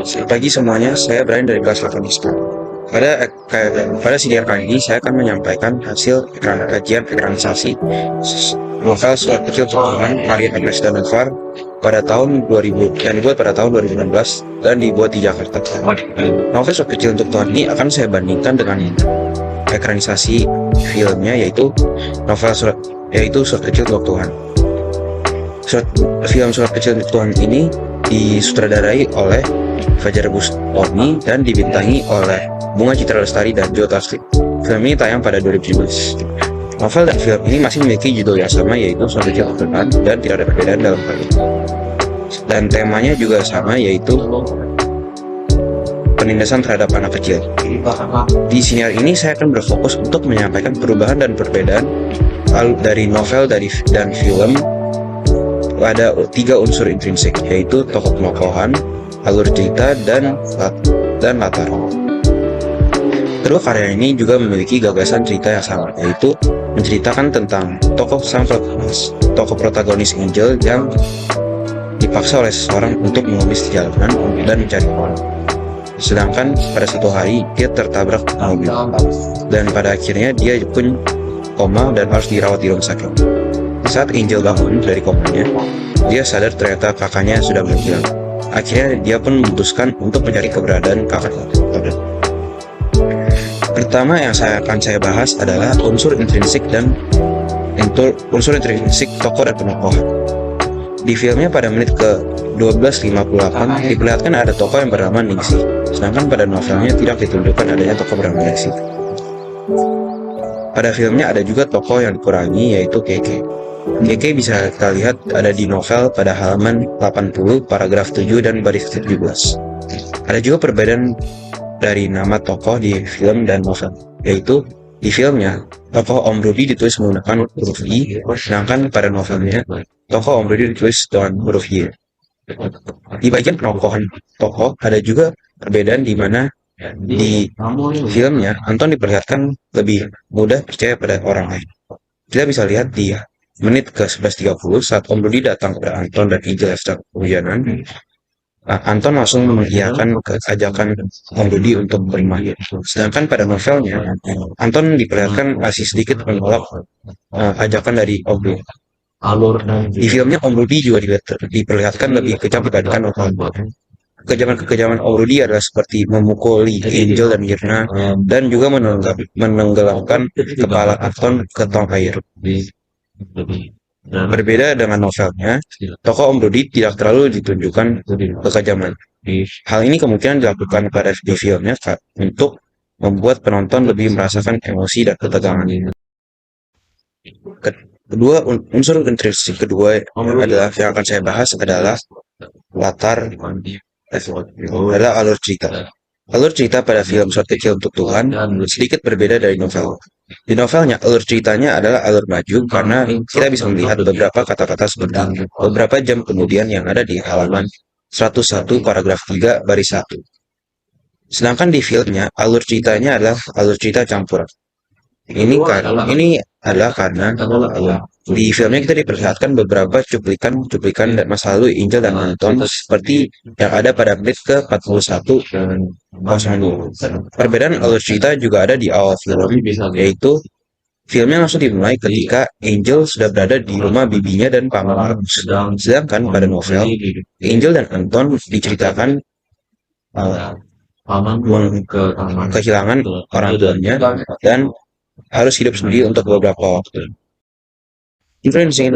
Selamat pagi semuanya, saya Brian dari kelas 8 ISPA. Pada sidang kali ini, saya akan menyampaikan hasil kajian ekranisasi novel Surat Kecil Untuk Tuhan Maria Agnes dan Novar pada tahun 2000 yang dibuat pada tahun 2016 dan dibuat di Jakarta. Novel Surat Kecil Untuk Tuhan ini akan saya bandingkan dengan ekranisasi filmnya, yaitu Surat Kecil Untuk Tuhan. Film Surat Kecil Untuk Tuhan ini disutradarai oleh Fajar Bustami dan dibintangi oleh Bunga Citra Lestari dan Joe Taslim. Film ini tayang pada 2017. Novel dan film ini masih memiliki judul yang sama, yaitu Surat Kecil Untuk Tuhan, dan tidak ada perbedaan dalam hal ini. Dan temanya juga sama, yaitu penindasan terhadap anak kecil. Di siniar ini saya akan berfokus untuk menyampaikan perubahan dan perbedaan dari novel dan film. Ada 3 unsur intrinsik, yaitu tokoh penokohan, alur cerita, dan latar. Kedua karya ini juga memiliki gagasan cerita yang sama, yaitu menceritakan tentang tokoh protagonis Angel yang dipaksa oleh seseorang untuk mengemis di jalanan dan mencari uang. Sedangkan pada suatu hari dia tertabrak mobil, dan pada akhirnya dia pun koma dan harus dirawat di rumah sakit. Saat Angel bangun dari komanya, dia sadar ternyata kakaknya sudah menghilang. Akhirnya dia pun memutuskan untuk mencari keberadaan kakaknya. Pertama yang akan saya bahas adalah unsur intrinsik tokoh dan penokohan. Di filmnya pada menit ke 12:58 diperlihatkan ada tokoh yang bernama Ningsih, sedangkan pada novelnya tidak ditunjukkan adanya tokoh bernama Ningsih. Pada filmnya ada juga tokoh yang dikurangi, yaitu Keke. Keke bisa kita lihat ada di novel pada halaman 80, paragraf 7 dan baris 17. Ada juga perbedaan dari nama tokoh di film dan novel, yaitu di filmnya tokoh Om Rudi ditulis menggunakan huruf I, sedangkan pada novelnya tokoh Om Rudi ditulis dengan huruf Y. Di bagian penokohan tokoh ada juga perbedaan, di mana di filmnya Anton diperlihatkan lebih mudah percaya pada orang lain. Kita bisa lihat di menit ke 11:30 saat Om Rudi datang kepada Anton dan Angel sedang kehujanan, Anton langsung mengiyakan ajakan Om Rudi untuk bermain. Sedangkan pada novelnya Anton diperlihatkan masih sedikit menolak ajakan dari Om Rudi. Di filmnya Om Rudi juga diperlihatkan lebih kejam dibandingkan novel. Kekejaman Om Rudi adalah seperti memukuli Angel dan Mirna dan juga menenggelamkan kepala Anton ke tong air. Berbeda dengan novelnya, tokoh Om Rudi tidak terlalu ditunjukkan kekejaman. Hal ini kemungkinan dilakukan pada di filmnya untuk membuat penonton lebih merasakan emosi dan ketegangan. Unsur intrinsik kedua yang akan saya bahas adalah alur cerita. Alur cerita pada film Surat Kecil Untuk Tuhan sedikit berbeda dari novel. Di novelnya, alur ceritanya adalah alur maju karena kita bisa melihat beberapa kata-kata seperti beberapa jam kemudian yang ada di halaman 101 paragraf 3 baris 1. Sedangkan di filmnya, alur ceritanya adalah alur cerita campuran. Ini adalah karena di filmnya kita diperlihatkan beberapa cuplikan dan masa lalu Angel dan Anton seperti yang ada pada menit ke 41:02. Perbedaan alur cerita juga ada di awal film, yaitu filmnya langsung dimulai ketika Angel sudah berada di rumah bibinya dan paman Markus. Sedangkan pada novel, Angel dan Anton diceritakan kehilangan orang tuanya dan harus hidup sendiri untuk beberapa waktu. Intrinsik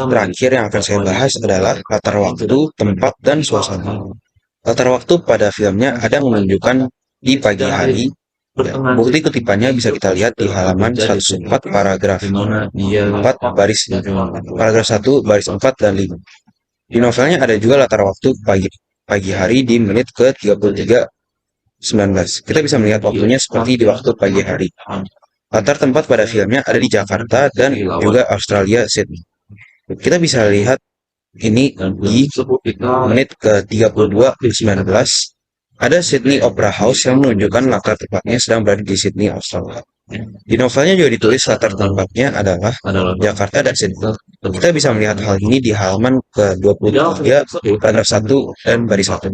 terakhir yang akan saya bahas adalah latar waktu, tempat, dan suasana. Latar waktu pada filmnya ada menunjukkan di pagi hari. Bukti kutipannya bisa kita lihat di halaman 104 paragraf 4 paragraf 1 baris 4 dan 5. Di novelnya ada juga latar waktu pagi hari di menit ke 33:19. Kita bisa melihat waktunya seperti di waktu pagi hari. Latar tempat pada filmnya ada di Jakarta dan juga Australia, Sydney. Kita bisa lihat ini di menit ke 32:19. Ada Sydney Opera House yang menunjukkan latar tempatnya sedang berada di Sydney, Australia. Di novelnya juga ditulis latar tempatnya adalah Jakarta dan Sydney. Kita bisa melihat hal ini di halaman ke-23, paragraf 1 dan baris 1.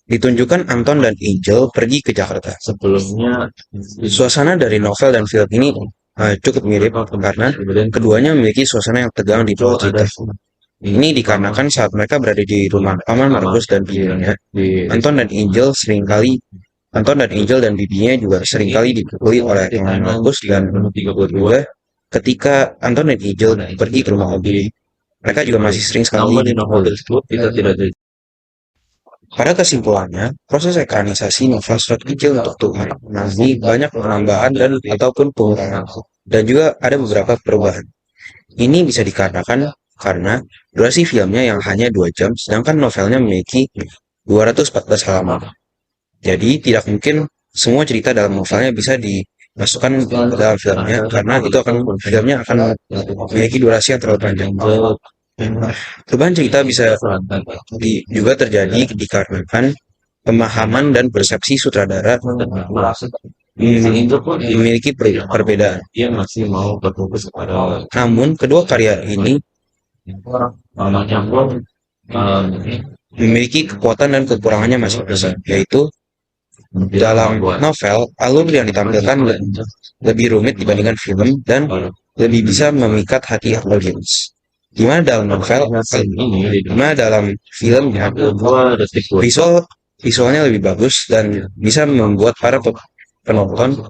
Ditunjukkan Anton dan Angel pergi ke Jakarta. Suasana dari novel dan film ini cukup mirip karena keduanya memiliki suasana yang tegang di bawah cerita. Ini dikarenakan saat mereka berada di rumah Paman Margus dan bibinya, Anton dan Angel dan bibinya juga seringkali dipukuli oleh Paman Margus dan juga ketika Anton dan Angel pergi ke rumah Obi, mereka juga masih sering sekali dipukuli. Pada kesimpulannya, proses ekranisasi novel Surat Kecil untuk Tuhan mengalami banyak penambahan dan ataupun pengurangan, dan juga ada beberapa perubahan. Ini bisa dikarenakan karena durasi filmnya yang hanya 2 jam, sedangkan novelnya memiliki 214 halaman. Jadi tidak mungkin semua cerita dalam novelnya bisa dimasukkan ke dalam filmnya, karena filmnya akan memiliki durasi yang terlalu panjang. Perubahan cerita bisa juga terjadi dikarenakan pemahaman dan persepsi sutradara memiliki perbedaan. Namun, kedua karya ini memiliki kekuatan dan kekurangannya masing-masing, yaitu dalam novel, alur yang ditampilkan lebih rumit dibandingkan film dan lebih bisa memikat hati audiens. Dimana dalam filmnya visualnya lebih bagus dan bisa membuat para penonton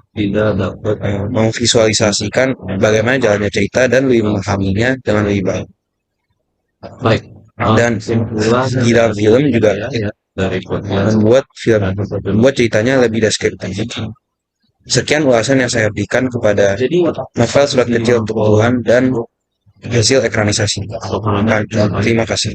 memvisualisasikan bagaimana jalannya cerita dan lebih memahaminya dengan lebih baik. Dan di dalam film juga membuat ceritanya lebih deskriptif. Sekian ulasan yang saya berikan kepada novel Surat Kecil untuk Tuhan dan hasil ekranisasi. Terima kasih.